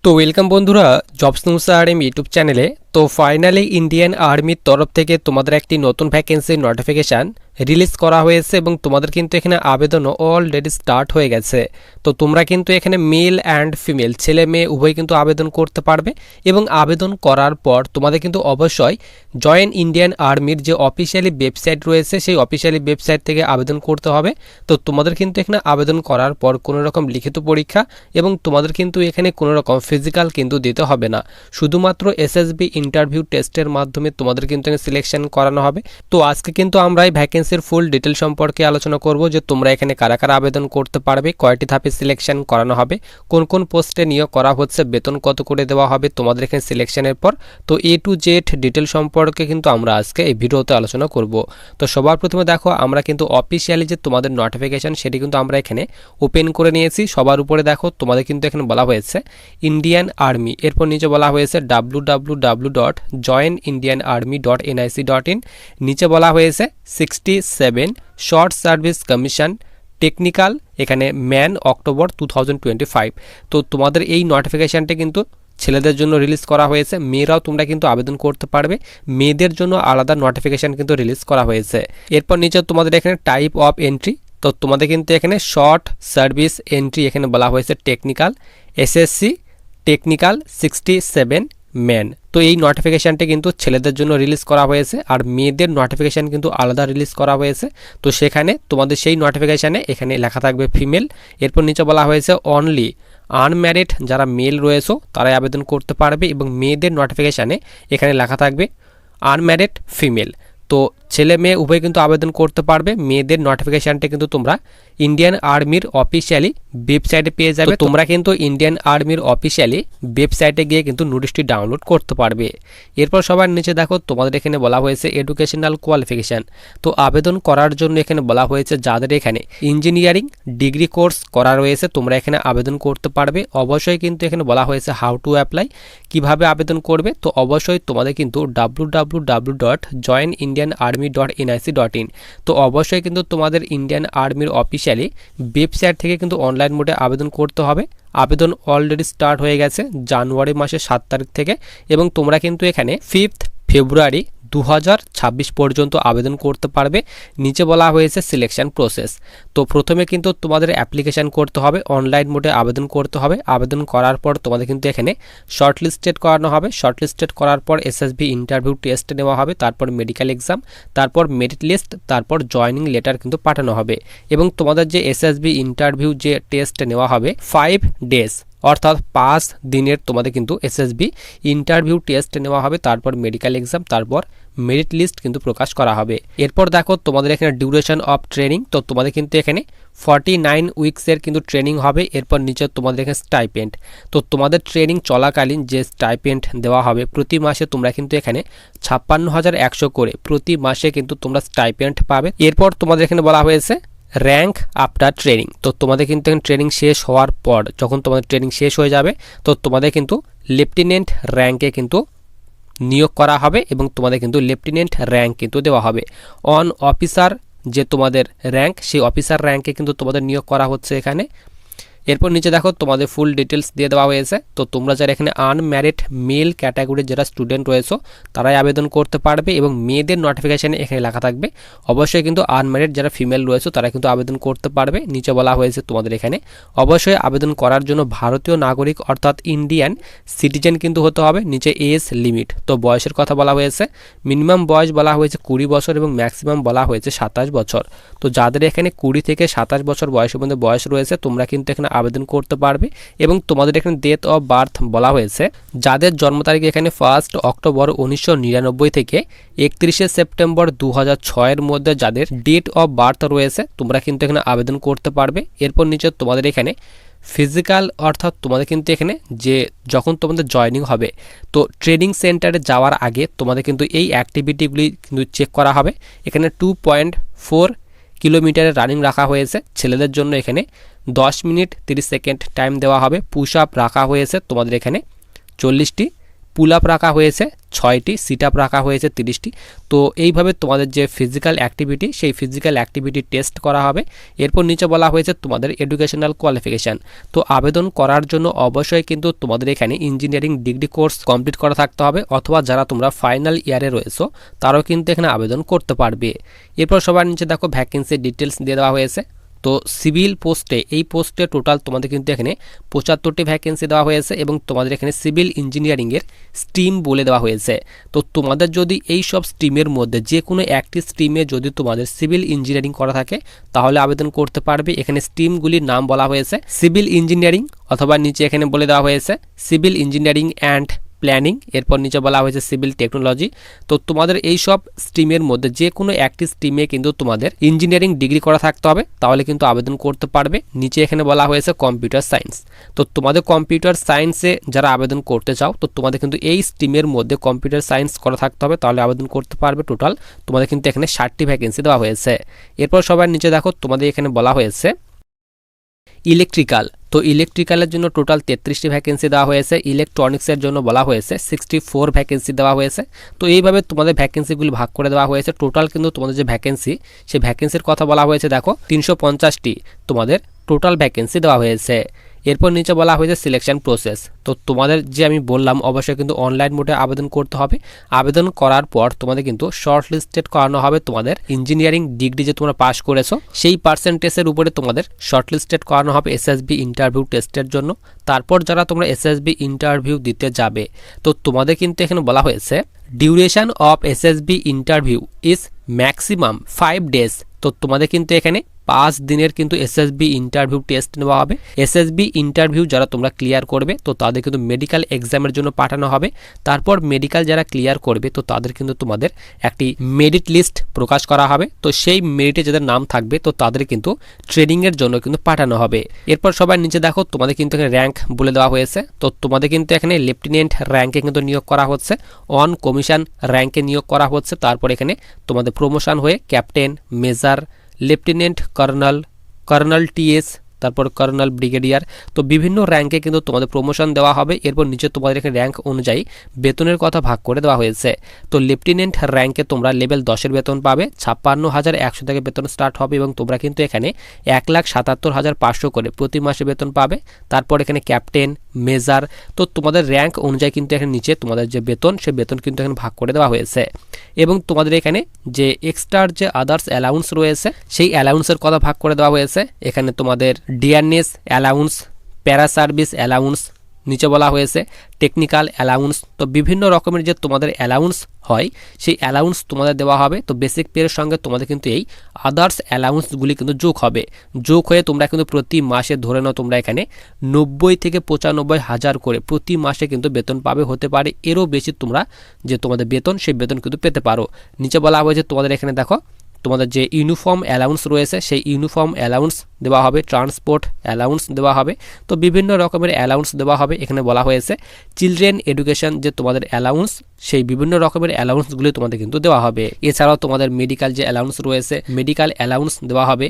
তো ওয়েলকাম বন্ধুরা, jobs news RM YouTube চ্যানেলে। তো ফাইনালি ইন্ডিয়ান আর্মির তরফ থেকে তোমাদের একটি নতুন ভ্যাকেন্সির নোটিফিকেশান রিলিজ করা হয়েছে এবং তোমাদের কিন্তু এখানে আবেদনও অলরেডি স্টার্ট হয়ে গেছে। তো তোমরা কিন্তু এখানে মেল অ্যান্ড ফিমেল, ছেলে মেয়ে উভয় কিন্তু আবেদন করতে পারবে এবং আবেদন করার পর তোমাদের কিন্তু অবশ্যই জয়েন ইন্ডিয়ান আর্মির যে অফিসিয়ালি ওয়েবসাইট রয়েছে সেই অফিসিয়ালি ওয়েবসাইট থেকে আবেদন করতে হবে। তো তোমাদের কিন্তু এখানে আবেদন করার পর কোনো রকম লিখিত পরীক্ষা এবং তোমাদের কিন্তু এখানে কোনো রকম ফিজিক্যাল কিন্তু দিতে হবে না, শুধুমাত্র এসএসবি ইন্টারভিউ টেস্টের মাধ্যমে তোমাদের কিন্তু সিলেকশন করানো হবে। তো আজকে কিন্তু আমরা এই ভ্যাকেন্সির ফুল ডিটেল সম্পর্কে আলোচনা করব যে তোমরা এখানে কারা কারা আবেদন করতে পারবে, কয়টি ধাপে সিলেকশন করানো হবে, কোন কোন পোস্টে নিয়োগ করা হচ্ছে, বেতন কত করে দেওয়া হবে তোমাদের এখানে সিলেকশনের পর। তো এ টু জেড ডিটেল সম্পর্কে কিন্তু আমরা আজকে এই ভিডিওতে আলোচনা করব। তো সবার প্রথমে দেখো, আমরা কিন্তু অফিসিয়ালি যে তোমাদের নোটিফিকেশন সেটি কিন্তু আমরা এখানে ওপেন করে নিয়েছি। সবার উপরে দেখো তোমাদের কিন্তু এখানে বলা হয়েছে ইন্ডিয়ান আর্মি, এরপর নিচে বলা হয়েছে www.joinindianarmy.nic.in, নিচে বলা হয়েছে 67 শর্ট সার্ভিস কমিশন টেকনিক্যাল, এখানে ম্যান অক্টোবর 2025। তো তোমাদের এই নোটিফিকেশানটা কিন্তু ছেলেদের জন্য রিলিজ করা হয়েছে, মেয়েরাও তোমরা কিন্তু আবেদন করতে পারবে, মেয়েদের জন্য আলাদা নোটিফিকেশান কিন্তু রিলিজ করা হয়েছে। এরপর নিচে তোমাদের এখানে টাইপ অফ এন্ট্রি, তো তোমাদের কিন্তু এখানে শর্ট সার্ভিস এন্ট্রি এখানে বলা হয়েছে টেকনিক্যাল, এসএসসি টেকনিক্যাল 67 ম্যান। তো এই নোটিফিকেশানটি কিন্তু ছেলেদের জন্য রিলিজ করা হয়েছে আর মেয়েদের নোটিফিকেশান কিন্তু আলাদা রিলিজ করা হয়েছে। তো সেখানে তোমাদের সেই নোটিফিকেশানে এখানে লেখা থাকবে ফিমেল, এরপর নিচে বলা হয়েছে অনলি আনম্যারিড যারা মেল রয়েছে তারাই আবেদন করতে পারবে এবং মেয়েদের নোটিফিকেশানে এখানে লেখা থাকবে আনম্যারিড ফিমেল। তো ছেলে মেয়ে উভয় কিন্তু আবেদন করতে পারবে। মেয়েদের নোটিফিকেশানটা কিন্তু তোমরা ইন্ডিয়ান আর্মির অফিসিয়ালি ওয়েবসাইটে পেয়ে যাবে। তোমরা কিন্তু ইন্ডিয়ান আর্মির অফিসিয়ালি ওয়েবসাইটে গিয়ে কিন্তু নোটিশটি ডাউনলোড করতে পারবে। এরপর সবার নিচে দেখো তোমাদের এখানে বলা হয়েছে এডুকেশনাল কোয়ালিফিকেশান। তো আবেদন করার জন্য এখানে বলা হয়েছে যাদের এখানে ইঞ্জিনিয়ারিং ডিগ্রি কোর্স করা রয়েছে তোমরা এখানে আবেদন করতে পারবে। অবশ্যই কিন্তু এখানে বলা হয়েছে হাউ টু অ্যাপ্লাই, কিভাবে আবেদন করবে। তো অবশ্যই তোমাদের কিন্তু www.joinindianarmy.nic.in, তো অবশ্যই কিন্তু তোমাদের ইন্ডিয়ান আর্মির অফিসিয়ালি ওয়েবসাইট থেকে কিন্তু অনলাইন মোডে আবেদন করতে হবে। আবেদন অলরেডি স্টার্ট হয়ে গেছে জানুয়ারি মাসের 7 তারিখ থেকে এবং তোমরা কিন্তু এখানে 5 ফেব্রুয়ারি 2026 পর্যন্ত আবেদন করতে পারবে। নিচে বলা হয়েছে সিলেকশন প্রসেস। তো প্রথমে কিন্তু তোমাদের অ্যাপ্লিকেশান করতে হবে, অনলাইন মোডে আবেদন করতে হবে। আবেদন করার পর তোমাদের কিন্তু এখানে শর্টলিস্টেড করানো হবে। শর্টলিস্টেড করার পর এসএসবি ইন্টারভিউ টেস্ট নেওয়া হবে, তারপর মেডিকেল এক্সাম, তারপর মেরিট লিস্ট, তারপর জয়নিং লেটার কিন্তু পাঠানো হবে। এবং তোমাদের যে এসএসবি ইন্টারভিউ যে টেস্ট নেওয়া হবে 5 ডেজ অর্থাৎ 5 দিনের তোমাদের কিন্তু এসএসবি ইন্টারভিউ টেস্ট নেওয়া হবে, তারপর মেডিকেল এক্সাম, তারপর মেরিট লিস্ট কিন্তু প্রকাশ করা হবে। এরপর দেখো তোমাদের এখানে ডিউরেশন অফ ট্রেনিং, তো তোমাদের কিন্তু এখানে 49 উইকসের কিন্তু ট্রেনিং হবে। এরপর নিচে তোমাদের এখানে স্টাইপেন্ড, তো তোমাদের ট্রেনিং চলাকালীন যে স্টাইপেন্ড দেওয়া হবে প্রতি মাসে তোমরা কিন্তু এখানে 56,100 করে প্রতি মাসে কিন্তু তোমরা স্টাইপেন্ড পাবে। এরপর তোমাদের এখানে বলা হয়েছে র্যাঙ্ক আফটার ট্রেনিং, তো তোমাদের কিন্তু ট্রেনিং শেষ হওয়ার পর যখন তোমাদের ট্রেনিং শেষ হয়ে যাবে তো তোমাদের কিন্তু লেফটেন্যান্ট র্যাঙ্কে কিন্তু নিয়োগ করা হবে এবং তোমাদের কিন্তু লেফটেন্যান্ট র্যাঙ্ক কিন্তু দেওয়া হবে। অন অফিসার যে তোমাদের র্যাঙ্ক সেই অফিসার র্যাঙ্কে কিন্তু তোমাদের নিয়োগ করা হচ্ছে এখানে। এরপর নিচে দেখো তোমাদের ফুল ডিটেলস দিয়ে দেওয়া হয়েছে। তো তোমরা যারা এখানে আনম্যারিড মেল ক্যাটাগরির যারা স্টুডেন্ট রয়েছে তারাই আবেদন করতে পারবে এবং মেয়েদের নোটিফিকেশানে এখানে লেখা থাকবে অবশ্যই কিন্তু আনম্যারিড যারা ফিমেল রয়েছে তারা কিন্তু আবেদন করতে পারবে। নিচে বলা হয়েছে তোমাদের এখানে অবশ্যই আবেদন করার জন্য ভারতীয় নাগরিক অর্থাৎ ইন্ডিয়ান সিটিজেন কিন্তু হতে হবে। নিচে এজ লিমিট, তো বয়সের কথা বলা হয়েছে, মিনিমাম বয়স বলা হয়েছে 20 বছর এবং ম্যাক্সিমাম বলা হয়েছে 27 বছর। তো যাদের এখানে 20 থেকে 27 বছর বয়সের মধ্যে বয়স রয়েছে তোমরা কিন্তু এখানে আবেদন করতে পারবে। এবং তোমাদের এখানে ডেট অফ বার্থ বলা হয়েছে যাদের জন্ম তারিখ এখানে 1 অক্টোবর 1999 থেকে 31 সেপ্টেম্বর 2006 মধ্যে যাদের ডেট অফ বার্থ রয়েছে তোমরা কিন্তু এখানে আবেদন করতে পারবে। এরপর নিচে তোমাদের এখানে ফিজিক্যাল অর্থাৎ তোমাদের কিন্তু এখানে যে যখন তোমাদের জয়নিং হবে তো ট্রেনিং সেন্টারে যাওয়ার আগে তোমাদের কিন্তু এই অ্যাক্টিভিটিগুলি কিন্তু চেক করা হবে। এখানে 2.4 কিলোমিটারের রানিং রাখা হয়েছে ছেলেদের জন্য, এখানে 10 মিনিট 30 সেকেন্ড টাইম দেওয়া হবে। পুশ আপ রাখা হয়েছে তোমাদের এখানে 40টি, পুল আপ রাখা হয়েছে 6টি, সিট আপ রাখা হয়েছে 30টি। তো এইভাবে তোমাদের যে ফিজিক্যাল অ্যাক্টিভিটি সেই ফিজিক্যাল অ্যাক্টিভিটি টেস্ট করা হবে। এরপর নিচে বলা হয়েছে তোমাদের এডুকেশনাল কোয়ালিফিকেশান। তো আবেদন করার জন্য অবশ্যই কিন্তু তোমাদের এখানে ইঞ্জিনিয়ারিং ডিগ্রি কোর্স কমপ্লিট করা থাকতে হবে, অথবা যারা তোমরা ফাইনাল ইয়ারে রয়েছো তারাও কিন্তু এখানে আবেদন করতে পারবে। এরপর সবার নিচে দেখো ভ্যাকেন্সি ডিটেলস দিয়ে দেওয়া হয়েছে। তো সিভিল পোস্টে, এই পোস্টে টোটাল তোমাদের কিন্তু এখানে 75টি ভ্যাকেন্সি দেওয়া হয়েছে এবং তোমাদের এখানে সিভিল ইঞ্জিনিয়ারিংয়ের স্ট্রিম বলে দেওয়া হয়েছে। তো তোমাদের যদি এই সব স্ট্রিমের মধ্যে যে কোনো একটি স্ট্রিমে যদি তোমাদের সিভিল ইঞ্জিনিয়ারিং করা থাকে তাহলে আবেদন করতে পারবে। এখানে স্ট্রিমগুলির নাম বলা হয়েছে সিভিল ইঞ্জিনিয়ারিং, অথবা নিচে এখানে বলে দেওয়া হয়েছে সিভিল ইঞ্জিনিয়ারিং অ্যান্ড প্ল্যানিং। এরপর নিচে বলা হয়েছে সিভিল টেকনোলজি। তো তোমাদের এই সব স্ট্রিমের মধ্যে যে কোনো একটি স্ট্রিমে কিন্তু তোমাদের ইঞ্জিনিয়ারিং ডিগ্রি করা থাকতে হবে, তাহলে কিন্তু আবেদন করতে পারবে। নিচে এখানে বলা হয়েছে কম্পিউটার সায়েন্স। তো তোমাদের কম্পিউটার সায়েন্সে যারা আবেদন করতে চাও তো তোমাদের কিন্তু এই স্ট্রিমের মধ্যে কম্পিউটার সায়েন্স করা থাকতে হবে, তাহলে আবেদন করতে পারবে। টোটাল তোমাদের কিন্তু এখানে 60টি ভ্যাকেন্সি দেওয়া হয়েছে। এরপর সবার নিচে দেখো তোমাদের এখানে বলা হয়েছে ইলেকট্রিক্যাল। তো ইলেকট্রিক্যালের জন্য টোটাল 33টি ভ্যাকেন্সি দেওয়া হয়েছে। ইলেকট্রনিক্সের জন্য বলা হয়েছে 64 ভ্যাকেন্সি দেওয়া হয়েছে। তো এইভাবে তোমাদের ভ্যাকেন্সিগুলি ভাগ করে দেওয়া হয়েছে। টোটাল কিন্তু তোমাদের যে ভ্যাকেন্সি সেই ভ্যাকেন্সির কথা বলা হয়েছে দেখো 350টি তোমাদের টোটাল ভ্যাকেন্সি দেওয়া হয়েছে। এরপর নিচে বলা হয়েছে সিলেকশন প্রসেস। তো তোমাদের যে আমি বললাম অবশ্যই কিন্তু অনলাইন মোডে আবেদন করতে হবে। আবেদন করার পর তোমাদের কিন্তু শর্ট লিস্টেড করানো হবে। তোমাদের ইঞ্জিনিয়ারিং ডিগ্রি যে তোমরা পাস করেছো সেই পার্সেন্টেজের উপরে তোমাদের শর্ট লিস্টেড করানো হবে এসএসবি ইন্টারভিউ টেস্টের জন্য। তারপর যারা তোমরা এসএসবি ইন্টারভিউ দিতে যাবে তো তোমাদের কিন্তু এখানে বলা হয়েছে duration of SSB interview is maximum 5 days. তো তোমাদের কিন্তু এখানে 5 দিনের কিন্তু এসএসবি ইন্টারভিউ টেস্ট নেওয়া হবে। এসএসবি ইন্টারভিউ যারা তোমরা ক্লিয়ার করবে তো তাদের কিন্তু মেডিকেল এক্সামের জন্য পাঠানো হবে। তারপর মেডিকেল যারা ক্লিয়ার করবে তো তাদের কিন্তু তোমাদের একটি মেরিট লিস্ট প্রকাশ করা হবে। তো সেই মেরিটে যাদের নাম থাকবে তো তাদের কিন্তু ট্রেনিংয়ের জন্য কিন্তু পাঠানো হবে। এরপর সবাই নিচে দেখো তোমাদের কিন্তু এখানে র্যাঙ্ক বলে দেওয়া হয়েছে। তো তোমাদের কিন্তু এখানে লেফটেন্যান্ট র্যাঙ্কে কিন্তু নিয়োগ করা হচ্ছে, অন কমিশন র্যাঙ্কে নিয়োগ করা হচ্ছে। তারপর এখানে তোমাদের প্রমোশন হয়ে ক্যাপ্টেন, মেজর, লেফটেন্যান্ট কর্নাল, কর্নাল টিএস, তারপর কর্নাল, ব্রিগেডিয়ার। তো বিভিন্ন র্যাঙ্কে কিন্তু তোমাদের প্রমোশন দেওয়া হবে। এরপর নিচে তোমাদের এখানে র্যাঙ্ক অনুযায়ী বেতনের কথা ভাগ করে দেওয়া হয়েছে। তো লেফটেন্যান্ট র্যাঙ্কে তোমরা লেভেল 10-এর বেতন পাবে, 56,100 থেকে বেতন স্টার্ট হবে এবং তোমরা কিন্তু এখানে 1,77,500 করে প্রতি মাসে বেতন পাবে। তারপর এখানে ক্যাপ্টেন, মেজর, তো তোমাদের র্যাঙ্ক অনুযায়ী কিন্তু এখানে নিচে তোমাদের যে বেতন সে বেতন কিন্তু এখানে ভাগ করে দেওয়া হয়েছে। এবং তোমাদের এখানে যে এক্সট্রার যে আদার্স অ্যালাউন্স রয়েছে সেই অ্যালাউন্সের কথা ভাগ করে দেওয়া হয়েছে। এখানে তোমাদের ডিয়ারনেস অ্যালাউন্স, প্যারা সার্ভিস অ্যালাউন্স, নিচে বলা হয়েছে টেকনিক্যাল অ্যালাউন্স। তো বিভিন্ন রকমের যে তোমাদের অ্যালাউন্স হয় সেই অ্যালাউন্স তোমাদের দেওয়া হবে। তো বেসিক পের সঙ্গে তোমাদের কিন্তু এই আদার্স অ্যালাউন্সগুলি কিন্তু যোগ হবে। যোগ হয়ে তোমরা কিন্তু প্রতি মাসে ধরে নাও তোমরা এখানে 90 থেকে 95 হাজার করে প্রতি মাসে কিন্তু বেতন পাবে। হতে পারে এরও বেশি তোমরা যে তোমাদের বেতন সেই বেতন কিন্তু পেতে পারো। নিচে বলা হয়েছে তোমাদের এখানে দেখো তোমাদের যে ইউনিফর্ম অ্যালাউন্স রয়েছে সেই ইউনিফর্ম অ্যালাউন্স দেওয়া হবে, ট্রান্সপোর্ট অ্যালাউন্স দেওয়া হবে। তো বিভিন্ন রকমের অ্যালাউন্স দেওয়া হবে। এখানে বলা হয়েছে চিলড্রেন এডুকেশন যে তোমাদের অ্যালাউন্স সেই বিভিন্ন রকমের অ্যালাউন্সগুলি তোমাদের কিন্তু দেওয়া হবে। এছাড়াও তোমাদের মেডিকেল যে অ্যালাউন্স রয়েছে মেডিকেল অ্যালাউন্স দেওয়া হবে।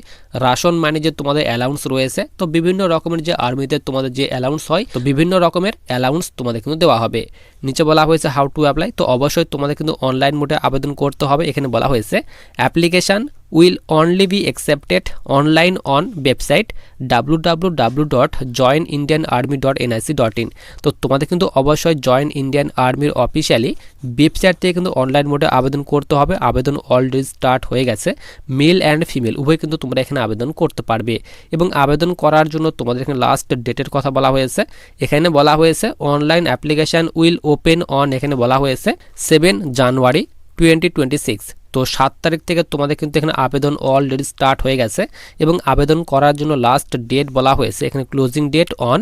রাশন মানে যে তোমাদের অ্যালাউন্স রয়েছে, তো বিভিন্ন রকমের যে আর্মিতে তোমাদের যে অ্যালাউন্স হয় তো বিভিন্ন রকমের অ্যালাউন্স তোমাদের কিন্তু দেওয়া হবে। নিচে বলা হয়েছে হাউ টু অ্যাপ্লাই। তো অবশ্যই তোমাদের কিন্তু অনলাইন মোডে আবেদন করতে হবে। এখানে বলা হয়েছে application will only be accepted online on website www.joinindianarmy.nic.in। তো তোমাদের কিন্তু অবশ্যই জয়েন ইন্ডিয়ান আর্মির অফিসিয়ালি ওয়েবসাইট থেকে কিন্তু অনলাইন মোডে আবেদন করতে হবে। আবেদন অলরেডি স্টার্ট হয়ে গেছে। মেল অ্যান্ড ফিমেল উভয় কিন্তু তোমরা এখানে আবেদন করতে পারবে এবং আবেদন করার জন্য তোমাদের এখানে লাস্ট ডেটের কথা বলা হয়েছে। এখানে বলা হয়েছে online application will open on, এখানে বলা হয়েছে 7 জানুয়ারি 2026। তো 7 তারিখ থেকে তোমাদের কিন্তু এখানে আবেদন অলরেডি স্টার্ট হয়ে গেছে এবং আবেদন করার জন্য লাস্ট ডেট বলা হয়েছে এখানে ক্লোজিং ডেট অন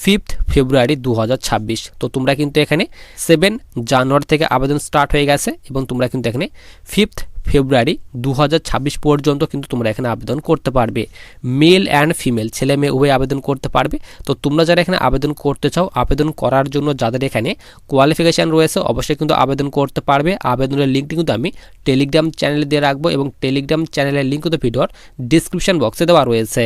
5 ফেব্রুয়ারি 2026। তো তোমরা কিন্তু এখানে 7 জানুয়ারি থেকে আবেদন স্টার্ট হয়ে গেছে এবং তোমরা কিন্তু এখানে 5 ফেব্রুয়ারি 2026 পর্যন্ত কিন্তু তোমরা এখানে আবেদন করতে পারবে। মেল অ্যান্ড ফিমেল ছেলে মেয়ে উভয় আবেদন করতে পারবে। তো তোমরা যারা এখানে আবেদন করতে চাও আবেদন করার জন্য যাদের এখানে কোয়ালিফিকেশান রয়েছে অবশ্যই কিন্তু আবেদন করতে পারবে। আবেদনের লিঙ্কটি কিন্তু আমি টেলিগ্রাম চ্যানেলে দিয়ে রাখবো এবং টেলিগ্রাম চ্যানেলের লিঙ্ক কিন্তু ভিডিওর ডিসক্রিপশন বক্সে দেওয়া রয়েছে।